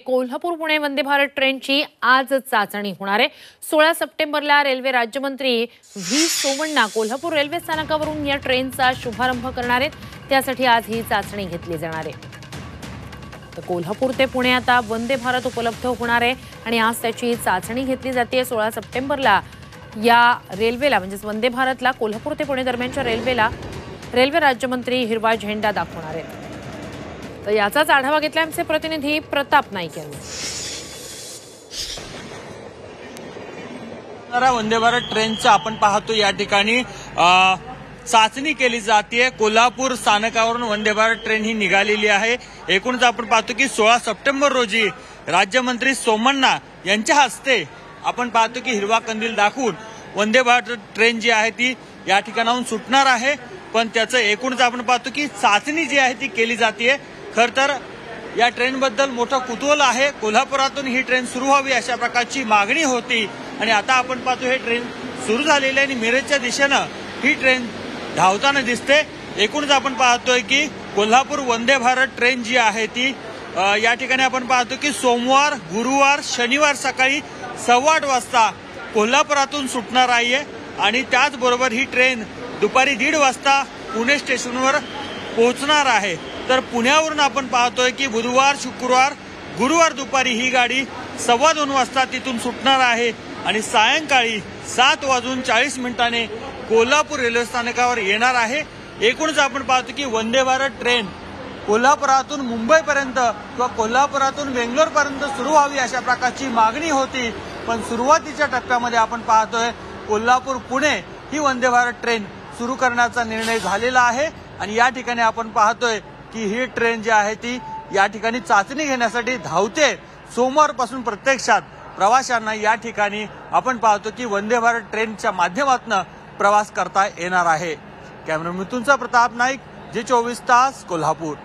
कोल्हापूर पुणे वंदे भारत ट्रेनची आज चाचणी होणार आहे। 16 सप्टेंबरला रेल्वे राज्यमंत्री व्ही सोमण्णा कोल्हापूर रेल्वे स्थानकावरून या ट्रेनचा शुभारंभ करणार आहेत। त्यासाठी आज ही चाचणी घेतली जाणार आहे। तर कोल्हापूर ते पुणे आता वंदे भारत उपलब्ध होणार आहे आणि आज त्याची चाचणी घेतली जाते। 16 सप्टेंबरला या रेल्वेला म्हणजे वंदे भारतला कोल्हापूर ते पुणे दरम्यानच्या रेल्वेला रेल्वे राज्यमंत्री हिरवा झेंडा दाखवणार आहेत। तर याचाच आढावा घेतला आमचे प्रतिनिधी प्रताप नाईक यांनी। वंदे भारत ट्रेनचं आपण पाहतो या ठिकाणी चाचणी केली जाते। कोल्हापूर स्थानकावरून वंदे भारत ट्रेन ही निघालेली आहे। एकूणच आपण पाहतो की 16 सप्टेंबर रोजी राज्यमंत्री सोमण्णा यांच्या हस्ते आपण पाहतो की हिरवा कंदील दाखवून वंदे भारत ट्रेन जी आहे ती या ठिकाणाहून सुटणार आहे। पण त्याचं एकूणच आपण पाहतो की चाचणी जी आहे ती केली जाते। खर तर या ट्रेन बद्दल मोठं कुतूहल आहे। कोल्हापुरातून ही ट्रेन सुरू व्हावी अशा प्रकारची मागणी होती आणि आता आपण पाहतो हे ट्रेन सुरू झालेली आहे आणि मिरजच्या दिशेनं ही ट्रेन धावताना दिसते। एकूणच आपण पाहतोय की कोल्हापूर वंदे भारत ट्रेन जी आहे ती या ठिकाणी आपण पाहतो की सोमवार, गुरुवार, शनिवार सकाळी 8:15 वाजता कोल्हापुरातून सुटणार आहे आणि त्याचबरोबर ही ट्रेन दुपारी 1:30 वाजता पुणे स्टेशनवर पोहोचणार आहे। तर पुण्यावरून आपण पाहतोय की बुधवार, शुक्रवार, गुरुवार दुपारी ही गाडी 2:15 वाजता तिथून सुटणार आहे आणि सायंकाळी 7:40 कोल्हापूर रेल्वे स्थानकावर येणार आहे। एकूणच आपण पाहतो की वंदे भारत ट्रेन कोल्हापुरातून मुंबईपर्यंत किंवा कोल्हापुरातून बेंगलोरपर्यंत सुरू व्हावी अशा प्रकारची मागणी होती। पण सुरुवातीच्या टप्प्यामध्ये आपण पाहतोय कोल्हापूर पुणे ही वंदे भारत ट्रेन सुरू करण्याचा निर्णय झालेला आहे आणि या ठिकाणी आपण पाहतोय की ही ट्रेन जी आहे ती या ठिकाणी चाचणी घेण्यासाठी धावते। सोमवारपासून प्रत्यक्षात प्रवाशांना या ठिकाणी आपण पाहतो की वंदे भारत ट्रेनच्या माध्यमातून प्रवास करता येणार आहे। कॅमेरा मिथुनचा प्रताप नाईक, G24 तास, कोल्हापूर।